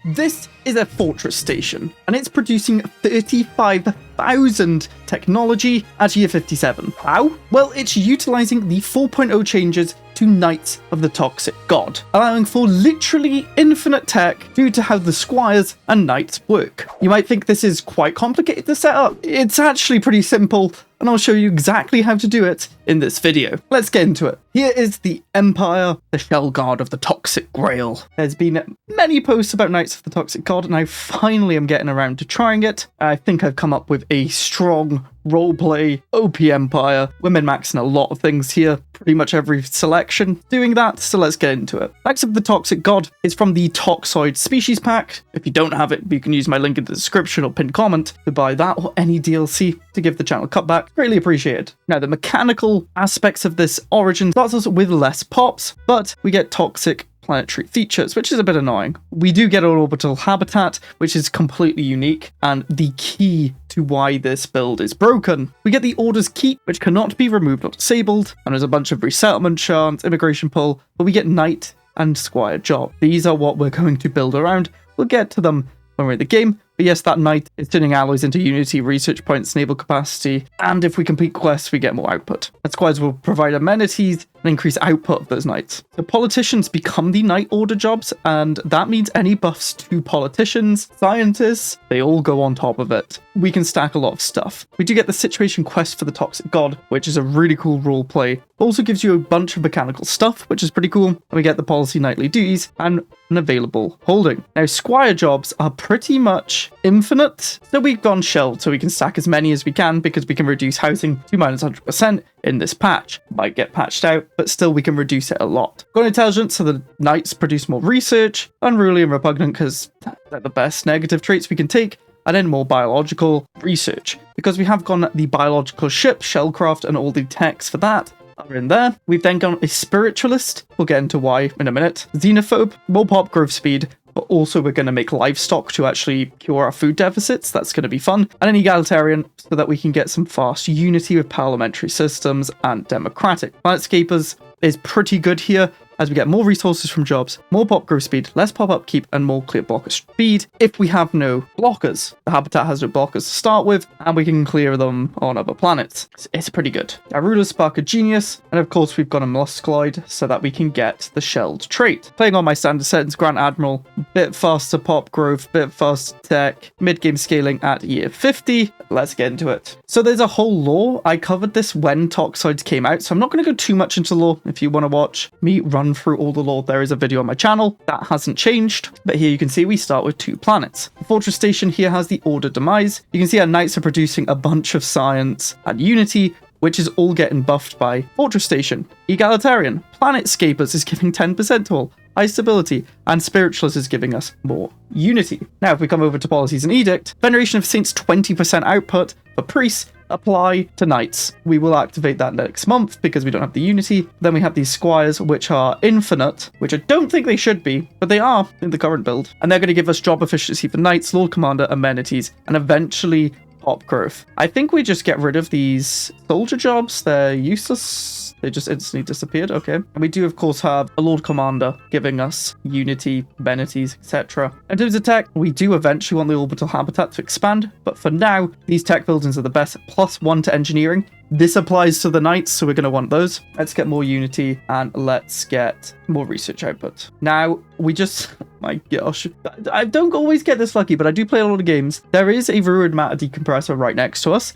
This is a fortress station, and it's producing 35,000 technology at year 57. How? Well, it's utilizing the 4.0 changes to Knights of the Toxic God, allowing for literally infinite tech due to how the squires and knights work. You might think this is quite complicated to set up. It's actually pretty simple, and I'll show you exactly how to do it in this video. Let's get into it. Here is the Empire, the Shell Guard of the Toxic Grail. There's been many posts about Knights of the Toxic God, and I finally am getting around to trying it. I think I've come up with a strong roleplay OP Empire. We're min-maxing a lot of things here, pretty much every selection doing that, so let's get into it. Knights of the Toxic God is from the Toxoid Species Pack. If you don't have it, you can use my link in the description or pinned comment to buy that or any DLC to give the channel cutback. Greatly appreciated. Now, the mechanical aspects of this origin starts us with less pops, but we get toxic planetary features, which is a bit annoying. We do get an orbital habitat, which is completely unique and the key to why this build is broken. We get the Order's Keep, which cannot be removed or disabled, and there's a bunch of resettlement chance, immigration pull, but we get Knight and Squire job. These are what we're going to build around. We'll get to them when we're in the game. But yes, that Knight is turning alloys into Unity, research points, naval capacity, and if we complete quests, we get more output. And squires will provide amenities and increase output of those knights. The politicians become the Knight Order jobs, and that means any buffs to politicians, scientists, they all go on top of it. We can stack a lot of stuff. We do get the situation quest for the Toxic God, which is a really cool role play. Also gives you a bunch of mechanical stuff, which is pretty cool. And we get the policy nightly duties and an available holding. Now, squire jobs are pretty much infinite, so we've gone shelled so we can stack as many as we can because we can reduce housing to minus 100% in this patch. Might get patched out, but still we can reduce it a lot. Got intelligence, so the knights produce more research. Unruly and repugnant because they're the best negative traits we can take. And then more biological research. Because we have gone the biological ship, shellcraft, and all the techs for that are in there. We've then gone a spiritualist. We'll get into why in a minute. Xenophobe, more pop growth speed, but also we're going to make livestock to actually cure our food deficits. That's going to be fun. And an egalitarian so that we can get some fast unity with parliamentary systems and democratic. Planetscapers is pretty good here, as we get more resources from jobs, more pop growth speed, less pop upkeep, and more clear blocker speed if we have no blockers. The habitat has no blockers to start with, and we can clear them on other planets. It's pretty good. Our rulers spark a genius, and of course we've got a molluscoid so that we can get the shelled trait. Playing on my standard settings, Grand Admiral, bit faster pop growth, bit faster tech, mid-game scaling at year 50. Let's get into it. So there's a whole lore. I covered this when Toxoids came out, so I'm not going to go too much into lore. If you want to watch me run through all the lore, there is a video on my channel. That hasn't changed, but here you can see we start with 2 planets. The fortress station here has the Order demise. You can see our knights are producing a bunch of science and unity, which is all getting buffed by fortress station. Egalitarian, planetscapers is giving 10% to all. High stability, and spiritualist is giving us more unity. Now, if we come over to policies and edict, veneration of saints 20% output for priests apply to knights. We will activate that next month because we don't have the unity. Then we have these squires, which are infinite, which I don't think they should be, but they are in the current build. And they're going to give us job efficiency for knights, lord commander, amenities, and eventually pop growth. I think we just get rid of these soldier jobs. They're useless. They just instantly disappeared. Okay. And we do, of course, have a Lord Commander giving us unity, amenities, etc. In terms of tech, we do eventually want the orbital habitat to expand, but for now, these tech buildings are the best. +1 to engineering. This applies to the knights, so we're going to want those. Let's get more unity and let's get more research output. Now, we just... my gosh. I don't always get this lucky, but I do play a lot of games. There is a ruined matter decompressor right next to us.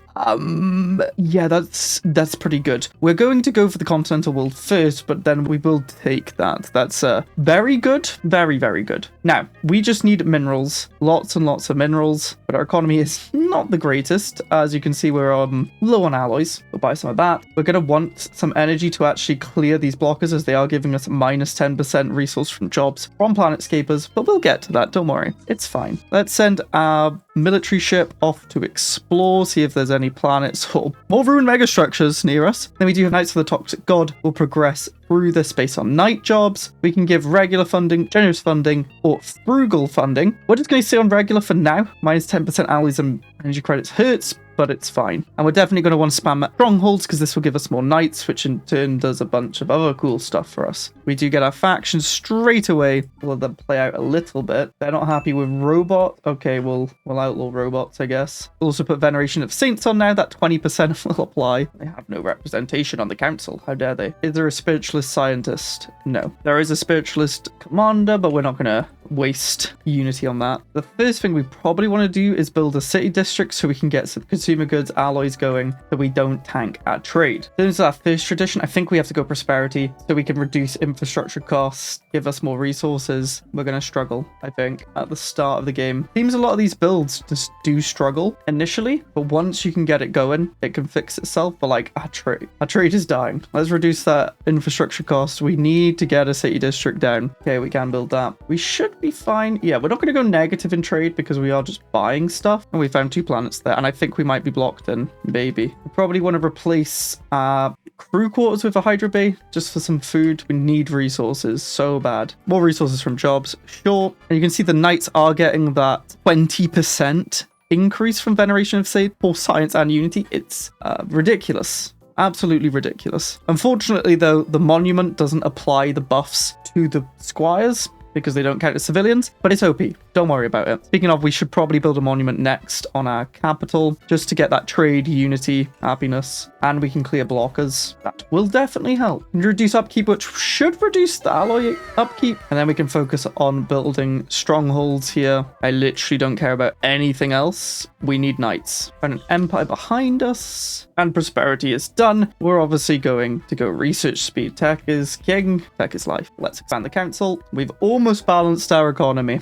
Yeah, that's pretty good. We're going to go for the continental world first, but then we will take that. That's very good. Very, very good. Now, we just need minerals. Lots and lots of minerals, but our economy is not the greatest. As you can see, we're low on alloys. We'll buy some of that. We're going to want some energy to actually clear these blockers, as they are giving us minus 10% resource from jobs from planetscapers, but we'll get to that. Don't worry. It's fine. Let's send our military ship off to explore, see if there's any planets or more ruined megastructures near us. Then we do have Knights of the Toxic God. We'll progress through this based on night jobs. We can give regular funding, generous funding, or frugal funding. We're just going to stay on regular for now. Minus 10% alloys and energy credits hurts, but it's fine. And we're definitely going to want to spam strongholds because this will give us more knights, which in turn does a bunch of other cool stuff for us. We do get our factions straight away. We'll let them play out a little bit. They're not happy with robot. Okay, we'll outlaw robots, I guess. We'll also put veneration of saints on now. That 20% will apply. They have no representation on the council. How dare they? Is there a spiritualist scientist? No. There is a spiritualist commander, but we're not going to waste unity on that. The first thing we probably want to do is build a city district so we can get some consumer goods alloys going so we don't tank our trade. In terms of our first tradition, I think we have to go prosperity so we can reduce infrastructure costs, give us more resources. We're going to struggle, I think, at the start of the game. Seems a lot of these builds just do struggle initially, but once you can get it going, it can fix itself. But like our trade is dying. Let's reduce that infrastructure cost. We need to get a city district down. Okay, we can build that. We should be fine. Yeah, we're not going to go negative in trade because we are just buying stuff. And we found 2 planets there, and I think we might be blocked in. Maybe. We probably want to replace crew quarters with a Hydra Bay just for some food. We need resources so bad. More resources from jobs, sure. And you can see the knights are getting that 20% increase from veneration of Sage for science and unity. It's ridiculous. Absolutely ridiculous. Unfortunately, though, the monument doesn't apply the buffs to the squires because they don't count as civilians, but it's OP. Don't worry about it. Speaking of, we should probably build a monument next on our capital just to get that trade, unity, happiness, and we can clear blockers. That will definitely help. And reduce upkeep, which should reduce the alloy upkeep, and then we can focus on building strongholds here. I literally don't care about anything else. We need knights. And an empire behind us, and prosperity is done. We're obviously going to go research speed. Tech is king, tech is life. Let's expand the council. We've almost balanced our economy.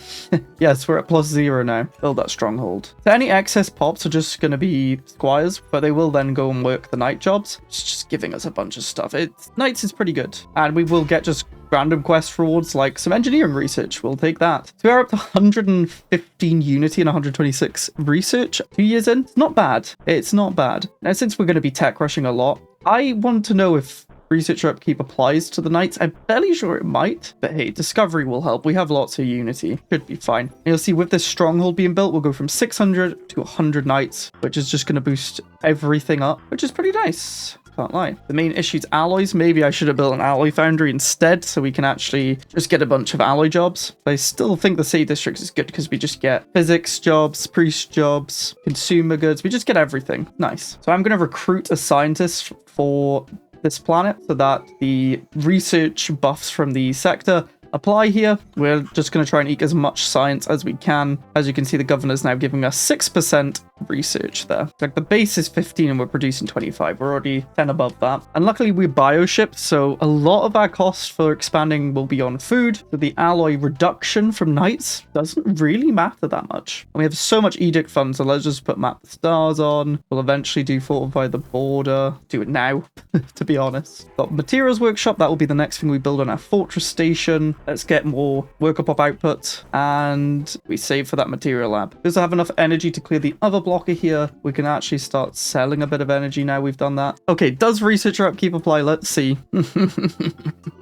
Yes, we're at +0 now. Build that stronghold. So any excess pops are just going to be squires, but they will then go and work the knight jobs. It's just giving us a bunch of stuff. Knights is pretty good. And we will get just random quest rewards like some engineering research. We'll take that. So we're up to 115 unity and 126 research. 2 years in. It's not bad. It's not bad. Now, since we're going to be tech rushing a lot, I want to know if researcher upkeep applies to the knights. I'm fairly sure it might, but hey, discovery will help. We have lots of unity. Should be fine. And you'll see with this stronghold being built, we'll go from 600 to 100 knights, which is just going to boost everything up, which is pretty nice. Can't lie. The main issue is alloys. Maybe I should have built an alloy foundry instead so we can actually just get a bunch of alloy jobs. But I still think the city district is good because we just get physics jobs, priest jobs, consumer goods. We just get everything. Nice. So I'm going to recruit a scientist for this planet so that the research buffs from the sector apply here. We're just going to try and eke as much science as we can. As you can see, the governor's now giving us 6% research there. Like the base is 15 and we're producing 25. We're already 10 above that. And luckily we bioshipped, so a lot of our costs for expanding will be on food. So the alloy reduction from knights doesn't really matter that much. And we have so much edict funds, so let's just put map the stars on. We'll eventually do fortify the border. Do it now, to be honest. Got materials workshop. That will be the next thing we build on our fortress station. Let's get more worker pop output, and we save for that material lab. We also have enough energy to clear the other blocker here. We can actually start selling a bit of energy now we've done that. Okay, does researcher upkeep apply? Let's see.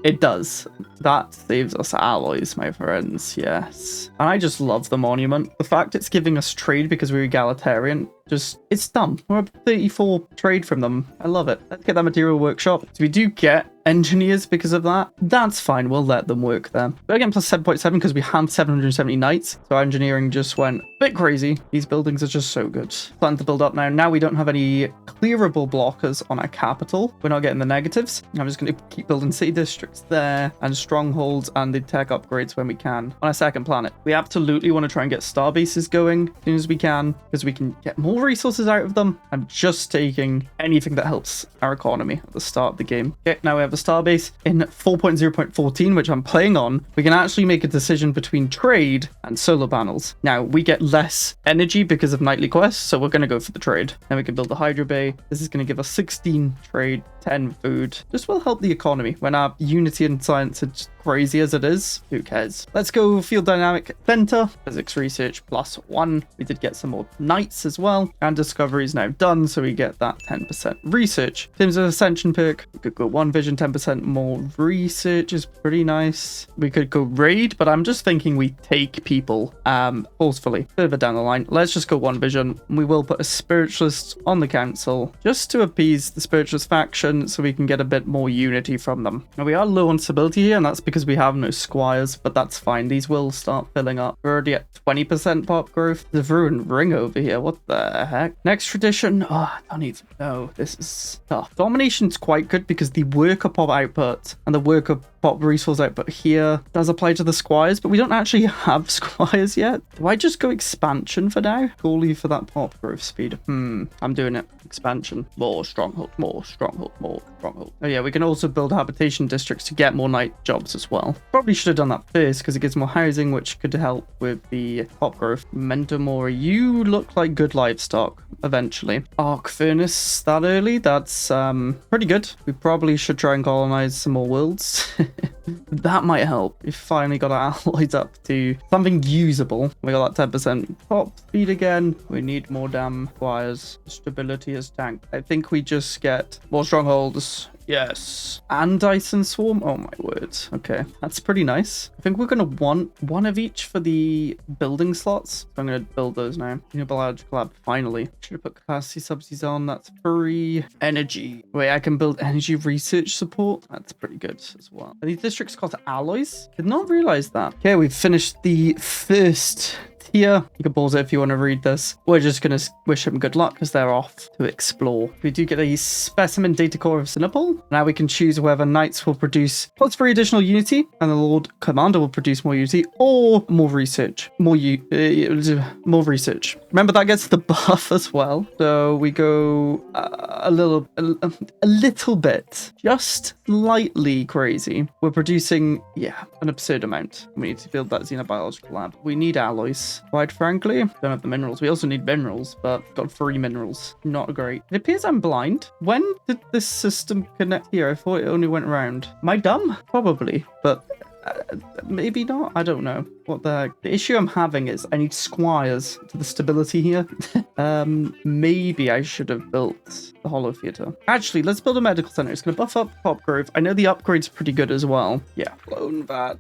It does. That saves us alloys, my friends. Yes. And I just love the monument. The fact it's giving us trade because we're egalitarian, it's dumb. We're up 34 trade from them. I love it. Let's get that material workshop. So we do get engineers because of that. That's fine. We'll let them work there. But again, plus 7.7 because we have 770 knights. So our engineering just went a bit crazy. These buildings are just so good. Starting to build up now. Now we don't have any clearable blockers on our capital. We're not getting the negatives. I'm just going to keep building city districts there and strongholds and the tech upgrades when we can on our second planet. We absolutely want to try and get star bases going as soon as we can because we can get more resources out of them. I'm just taking anything that helps our economy at the start of the game. Okay, now we have a starbase in 4.0.14, which I'm playing on. We can actually make a decision between trade and solar panels. Now we get less energy because of nightly quests, so we're going to go for the trade. Then we can build a hydro bay. This is going to give us 16 trade, 10 food. Just will help the economy when our unity and science are just crazy as it is. Who cares? Let's go field dynamic center. Physics research +1. We did get some more knights as well. And discovery is now done, so we get that 10% research. In terms of ascension perk, we could go 1 vision, 10% more research is pretty nice. We could go raid, but I'm just thinking we take people forcefully. Further down the line, let's just go 1 vision. We will put a spiritualist on the council just to appease the spiritualist faction so we can get a bit more unity from them. Now we are low on stability here, and that's because we have no squires, but that's fine. These will start filling up. We're already at 20% pop growth. The ruined ring over here. What the heck? Next tradition. Oh, I don't even know. This is tough. Domination's quite good because the worker pop output and the worker pop resource output here does apply to the squires, but we don't actually have squires yet. Do I just go expansion for now? Goalie for that pop growth speed. I'm doing it. Expansion. More stronghold, more stronghold, more stronghold. Oh yeah, we can also build habitation districts to get more night jobs as well. Probably should have done that first because it gives more housing, which could help with the pop growth. Mentomora, you look like good livestock eventually. Arc furnace that early, that's pretty good. We probably should try and colonize some more worlds. That might help. We finally got our alloys up to something usable. We got that 10% pop speed again. We need more damn squires. Stability is tanked. I think we just get more strongholds. Yes. And Dyson Swarm. Oh my word. Okay. That's pretty nice. I think we're going to want one of each for the building slots. So I'm going to build those now. Renewable Energy Lab. Finally. Should have put capacity subsidies on. That's free. Energy. Wait, I can build energy research support. That's pretty good as well. Are these districts called alloys? Did not realize that. Okay, we've finished the first here. You can pause it if you want to read this. We're just going to wish them good luck because they're off to explore. We do get a specimen data core of Sinopol. Now we can choose whether knights will produce +3 additional unity and the Lord Commander will produce more unity or more research. More research. Remember that gets the buff as well. So we go a little bit, just slightly crazy. We're producing, an absurd amount. We need to build that xenobiological lab. We need alloys. Quite frankly, don't have the minerals. We also need minerals, but got 3 minerals. Not great. It appears I'm blind. When did this system connect here? I thought it only went around. Am I dumb? Probably, but maybe not. I don't know. What the heck? The issue I'm having is I need squires to the stability here. Maybe I should have built the Hollow Theater. Actually, let's build a medical center. It's going to buff up pop growth. I know the upgrade's pretty good as well. Yeah. Clone vat.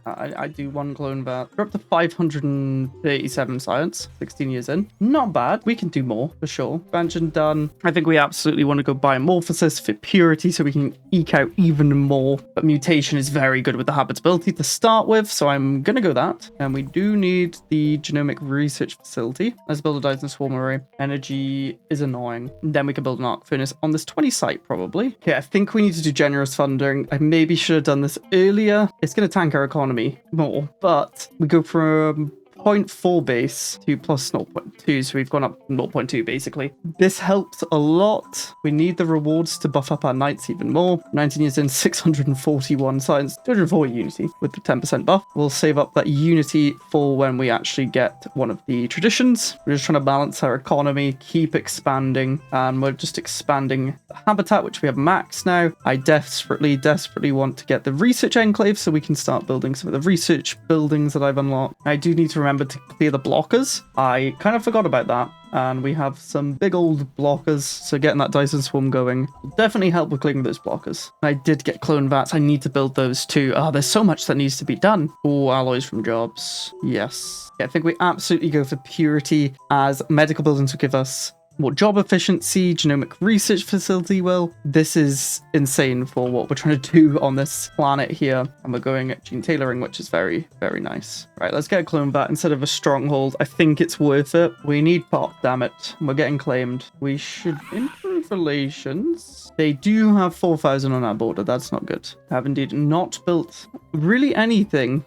I do 1 clone vat. We're up to 537 science. 16 years in. Not bad. We can do more for sure. Expansion done. I think we absolutely want to go biomorphosis for purity so we can eke out even more. But mutation is very good with the habitability to start with. So I'm going to go that. And we do need the genomic research facility. Let's build a Dyson Swarm array. Energy is annoying. Then we can build an arc furnace on this 20 site probably. Okay, I think we need to do generous funding. I maybe should have done this earlier. It's going to tank our economy more, but we go from 0.4 base to plus 0.2, so we've gone up 0.2 basically. This helps a lot. We need the rewards to buff up our knights even more. 19 years in, 641 science, 240 unity with the 10% buff. We'll save up that unity for when we actually get one of the traditions. We're just trying to balance our economy, keep expanding, and we're just expanding the habitat, which we have maxed now. I desperately want to get the research enclave so we can start building some of the research buildings that I've unlocked. I do need to remember to clear the blockers. I kind of forgot about that. And we have some big old blockers, so getting that Dyson Swarm going will definitely help with clearing those blockers. I did get clone vats. I need to build those too. There's so much that needs to be done. Oh, alloys from jobs. Yes. Yeah, I think we absolutely go for purity, as medical buildings will give us more job efficiency. Genomic research facility will. This is insane for what we're trying to do on this planet here. And we're going at gene tailoring, which is very, very nice. Right, let's get a clone vat instead of a stronghold. I think it's worth it. We need pop, damn it. We're getting claimed. We should improve relations. They do have 4,000 on our border. That's not good. Have indeed not built really anything.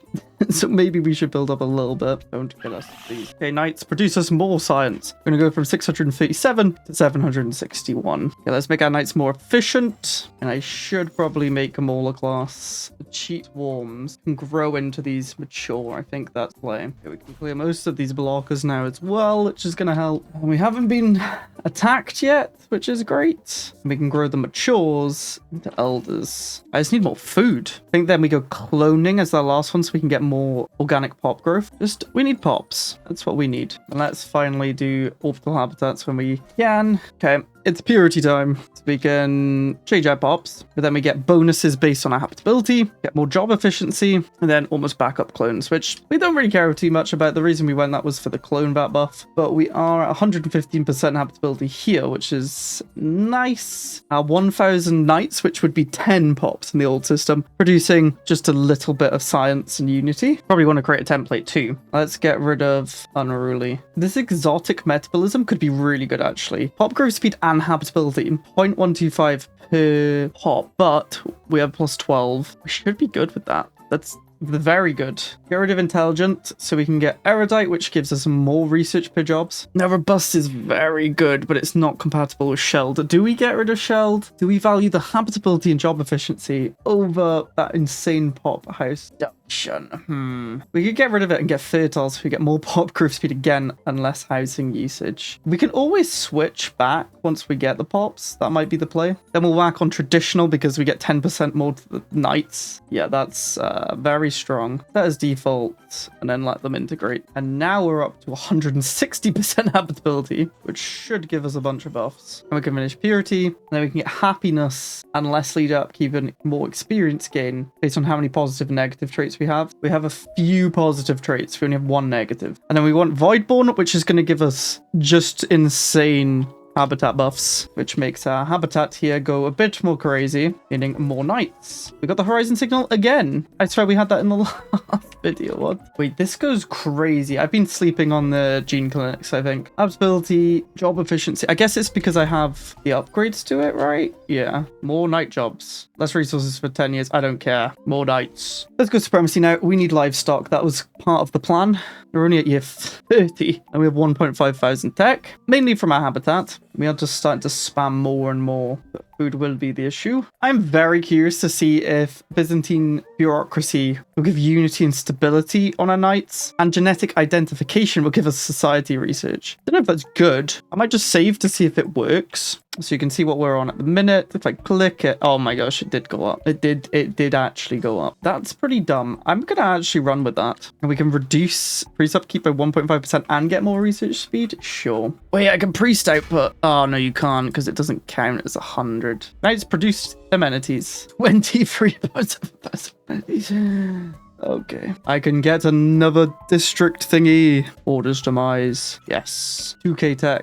So maybe we should build up a little bit. Don't kill us, please. Okay, knights, produce us more science. We're going to go from 637 to 761. Okay, let's make our knights more efficient. And I should probably make them all a class. The cheat swarms can grow into these mature. I think that's play. Okay, we can clear most of these blockers now as well, which is going to help. And we haven't been attacked yet, which is great. We can grow them matures into elders. I just need more food. I think then we go cloning as the last one so we can get more organic pop growth. We need pops. That's what we need. And let's finally do orbital habitats when we can. Okay. It's purity time. So we can change our pops, but then we get bonuses based on our habitability, get more job efficiency, and then almost backup clones, which we don't really care too much about. The reason we went that was for the clone bat buff, but we are at 115% habitability here, which is nice. Our 1000 knights, which would be 10 pops in the old system, producing just a little bit of science and unity. Probably want to create a template too. Let's get rid of unruly. This exotic metabolism could be really good actually. Pop growth speed and habitability in 0.125 per pop, but we have plus 12. We should be good with that. That's very good. Get rid of intelligent so we can get erudite, which gives us more research per jobs. Now robust is very good, but it's not compatible with shelled. Do we get rid of shelled? Do we value the habitability and job efficiency over that insane pop house production? We could get rid of it and get fertile so we get more pop growth speed again and less housing usage. We can always switch back once we get the pops. That might be the play. Then we'll whack on traditional because we get 10% more to the knights. Yeah, that's very strong. That is default and then let them integrate. And now we're up to 160% habitability, which should give us a bunch of buffs. And we can finish purity. And then we can get happiness and less lead upkeep and more experience gain based on how many positive and negative traits we have. We have a few positive traits. We only have one negative. And then we want Voidborn, which is going to give us just insane habitat buffs, which makes our habitat here go a bit more crazy, meaning more knights. We got the horizon signal again. I swear we had that in the last video. What? Wait, this goes crazy. I've been sleeping on the gene clinics, I think. Habitability, job efficiency. I guess it's because I have the upgrades to it, right? Yeah. More knight jobs. Less resources for 10 years. I don't care. More knights. Let's go supremacy now. We need livestock. That was part of the plan. We're only at year 30 and we have 1.5 thousand tech, mainly from our habitat. We are just starting to spam more and more, but food will be the issue. I'm very curious to see if Byzantine bureaucracy will give unity and stability on our knights, and genetic identification will give us society research. I don't know if that's good. I might just save to see if it works. So you can see what we're on at the minute. If I click it, oh my gosh, it did go up. It did actually go up. That's pretty dumb. I'm gonna actually run with that. And we can reduce priest upkeep by 1.5% and get more research speed? Sure. Wait, I can priest output. Oh no, you can't because it doesn't count as 100. Knights produced amenities. 23%. Okay. I can get another district thingy. Orders demise. Yes. 2k tech.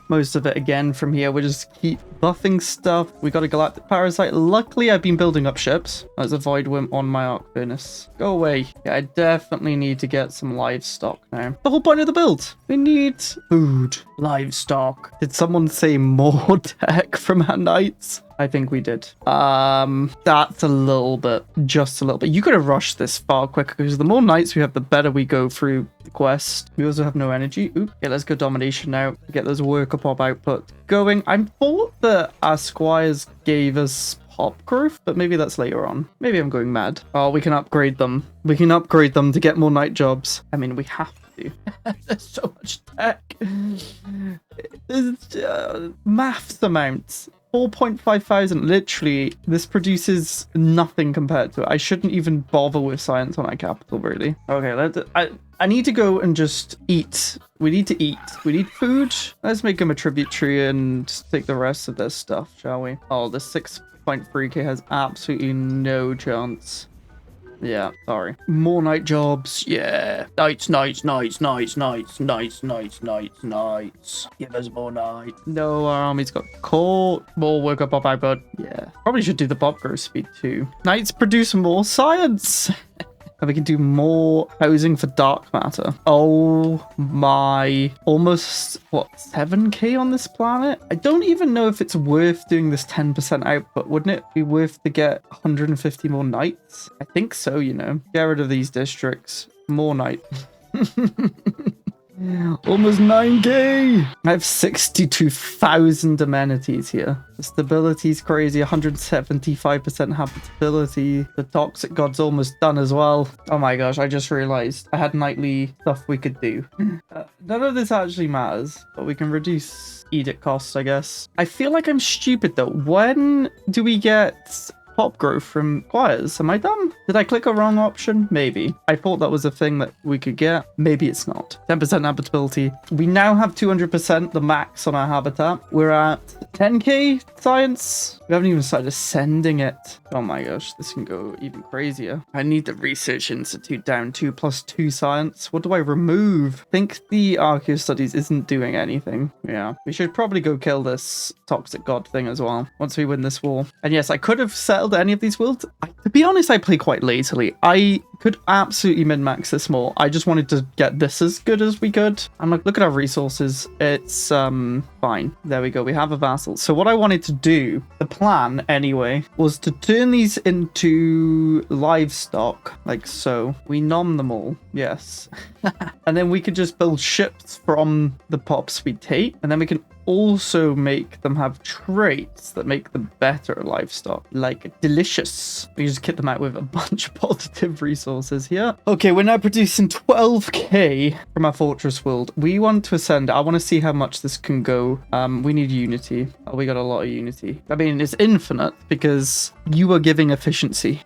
Most of it again from here. We just keep buffing stuff. We got a galactic parasite. Luckily, I've been building up ships. There's a void wimp on my arc furnace. Go away. Yeah, I definitely need to get some livestock now. The whole point of the build. We need food. Livestock. Did someone say more tech from our knights? I think we did. That's a little bit, just a little bit. You gotta rush this far quicker because the more knights we have, the better we go through the quest. We also have no energy. Oop. Yeah, let's go domination now to get those worker pop output going. I thought that our squires gave us pop growth, but maybe that's later on. Maybe I'm going mad. Oh, we can upgrade them. We can upgrade them to get more knight jobs. I mean, we have to. There's so much tech. There's maths amounts. 4.5 thousand, literally, this produces nothing compared to it. I shouldn't even bother with science on our capital, really. Okay, I need to go and just eat. We need to eat. We need food. Let's make him a tributary and take the rest of this stuff, shall we? Oh, the 6.3k has absolutely no chance. Yeah, sorry. More night jobs. Yeah. Nights. Give us more night. No, our army's got caught. More worker pop output. Yeah. Probably should do the pop growth speed too. Knights produce more science. And we can do more housing for dark matter. Oh my, almost, what, 7k on this planet? I don't even know if it's worth doing this 10% output. Wouldn't it be worth to get 150 more knights? I think so, you know. Get rid of these districts. More knight. Almost 9k. I have 62,000 amenities here. The stability's crazy. 175% habitability. The toxic god's almost done as well. Oh my gosh, I just realized I had nightly stuff we could do. None of this actually matters, but we can reduce edict costs, I guess. I feel like I'm stupid though. When do we get pop growth from choirs? Am I dumb? Did I click a wrong option? Maybe. I thought that was a thing that we could get. Maybe it's not. 10% habitability. We now have 200% the max on our habitat. We're at 10k science. We haven't even started ascending it. Oh my gosh, this can go even crazier. I need the research institute down. 2 + 2 science. What do I remove? I think the archaeo studies isn't doing anything. Yeah, we should probably go kill this toxic god thing as well once we win this war. And yes, I could have settled any of these worlds. To be honest, I play quite lazily. I could absolutely min-max this more. I just wanted to get this as good as we could. I'm like, look at our resources. It's fine. There we go. We have a vassal. So what I wanted to do, the plan anyway, was to turn these into livestock, like so. We nom them all. Yes. And then we could just build ships from the pops we take, and then we can also make them have traits that make them better livestock, like delicious. We just kit them out with a bunch of positive resources here. Okay, we're now producing 12k from our fortress world. We want to ascend. I want to see how much this can go. We need unity. Oh, we got a lot of unity. I mean, it's infinite because you are giving efficiency.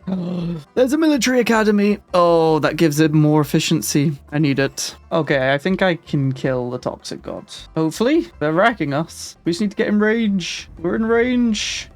There's a military academy. Oh, that gives it more efficiency. I need it. Okay, I think I can kill the toxic gods. Hopefully, they're wrecking us. We just need to get in range. We're in range.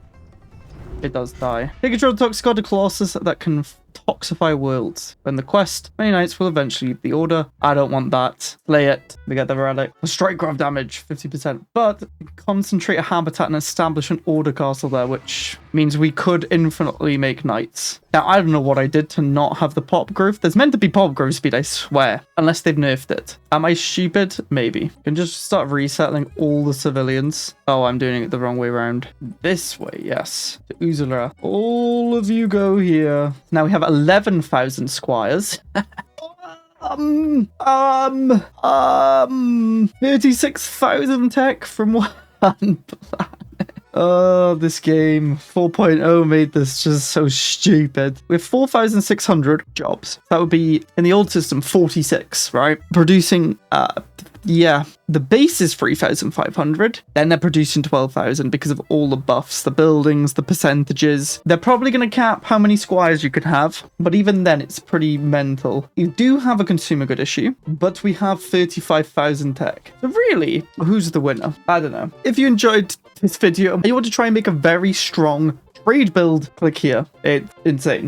It does die. Take control of the toxic god, a colossus that can toxify worlds. When the quest, many knights will eventually leave the order. I don't want that. Play it. We get the relic. Strike grab damage, 50%. But concentrate a habitat and establish an order castle there, which means we could infinitely make knights. Now, I don't know what I did to not have the pop growth. There's meant to be pop growth speed, I swear. Unless they've nerfed it. Am I stupid? Maybe. Can just start resettling all the civilians. Oh, I'm doing it the wrong way around. This way, yes. To Uzula. All of you go here. Now we have 11,000 squires. 36,000 tech from one planet. Oh, this game 4.0 made this just so stupid. We have 4,600 jobs. That would be, in the old system, 46, right? Producing, yeah, the base is 3,500. Then they're producing 12,000 because of all the buffs, the buildings, the percentages. They're probably going to cap how many squires you can have, but even then it's pretty mental. You do have a consumer good issue, but we have 35,000 tech. So really, who's the winner? I don't know. If you enjoyed this video and you want to try and make a very strong trade build, click here. It's insane.